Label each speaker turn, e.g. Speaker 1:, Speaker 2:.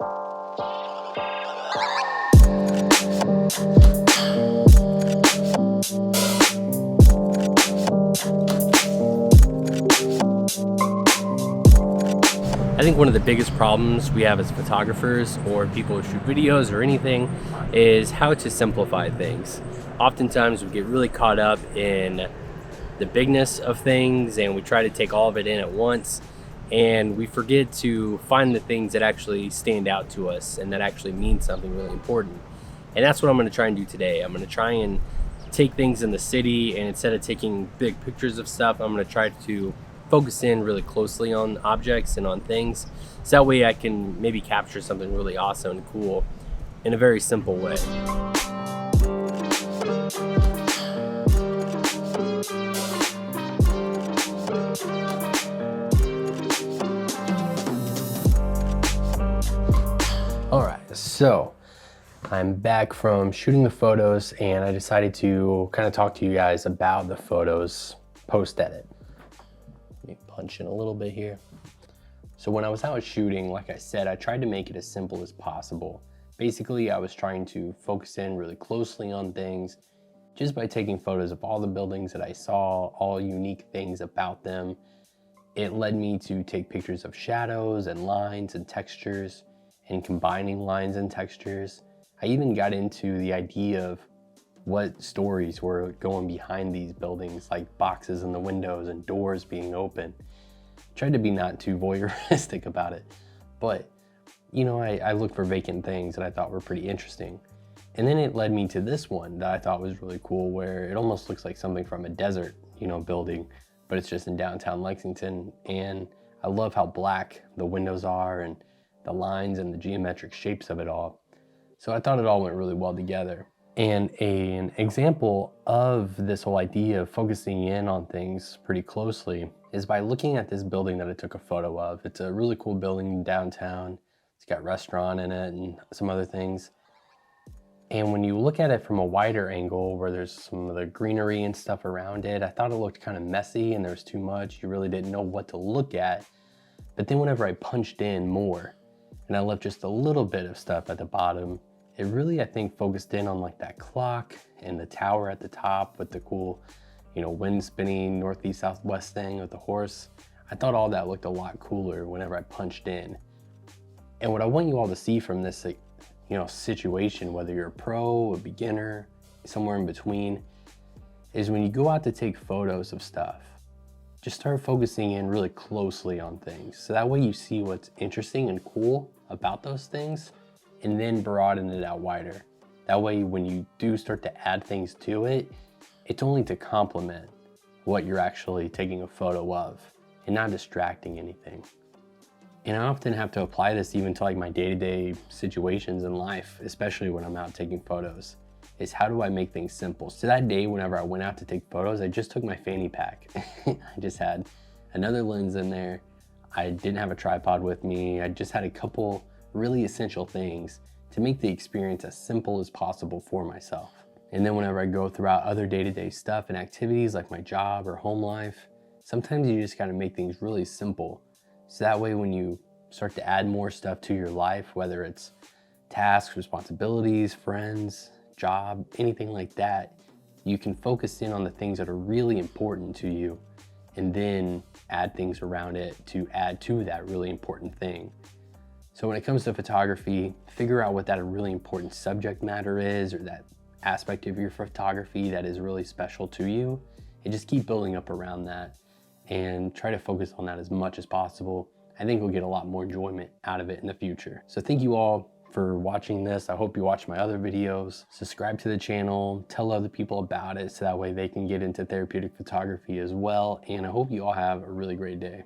Speaker 1: I think one of the biggest problems we have as photographers or people who shoot videos or anything is how to simplify things. Oftentimes we get really caught up in the bigness of things and we try to take all of it in at once, and we forget to find the things that actually stand out to us and that actually mean something really important. And that's what I'm going to try and do today. I'm going to try and take things in the city, and instead of taking big pictures of stuff, I'm going to try to focus in really closely on objects and on things, so that way I can maybe capture something really awesome and cool in a very simple way. All right, so I'm back from shooting the photos, and I decided to kind of talk to you guys about the photos post-edit. Let me punch in a little bit here. So when I was out shooting, like I said, I tried to make it as simple as possible. Basically, I was trying to focus in really closely on things just by taking photos of all the buildings that I saw, all unique things about them. It led me to take pictures of shadows and lines and textures and combining lines and textures. I even got into the idea of what stories were going behind these buildings, like boxes in the windows and doors being open. Tried to be not too voyeuristic about it, but you know, I looked for vacant things that I thought were pretty interesting. And then it led me to this one that I thought was really cool, where it almost looks like something from a desert, building, but it's just in downtown Lexington. And I love how black the windows are and the lines and the geometric shapes of it all. So I thought it all went really well together. And an example of this whole idea of focusing in on things pretty closely is by looking at this building that I took a photo of. It's a really cool building downtown. It's got a restaurant in it and some other things. And when you look at it from a wider angle, where there's some of the greenery and stuff around it, I thought it looked kind of messy and there was too much. You really didn't know what to look at. But then whenever I punched in more and I left just a little bit of stuff at the bottom, it really, I think, focused in on like that clock and the tower at the top with the cool, wind spinning northeast southwest thing with the horse. I thought all that looked a lot cooler whenever I punched in. And what I want you all to see from this, situation, whether you're a pro, a beginner, somewhere in between, is when you go out to take photos of stuff, just start focusing in really closely on things. So that way you see what's interesting and cool about those things, and then broaden it out wider. That way, when you do start to add things to it, it's only to complement what you're actually taking a photo of and not distracting anything. And I often have to apply this even to like my day-to-day situations in life, especially when I'm out taking photos, is how do I make things simple? So that day, whenever I went out to take photos, I just took my fanny pack. I just had another lens in there. I didn't have a tripod with me. I just had a couple really essential things to make the experience as simple as possible for myself. And then whenever I go throughout other day-to-day stuff and activities like my job or home life, sometimes you just gotta make things really simple. So that way when you start to add more stuff to your life, whether it's tasks, responsibilities, friends, job, anything like that, you can focus in on the things that are really important to you and then add things around it to add to that really important thing. So when it comes to photography, figure out what that really important subject matter is, or that aspect of your photography that is really special to you, and just keep building up around that and try to focus on that as much as possible. I think we'll get a lot more enjoyment out of it in the future. So thank you all for watching this. I hope you watch my other videos. Subscribe to the channel, tell other people about it so that way they can get into therapeutic photography as well. And I hope you all have a really great day.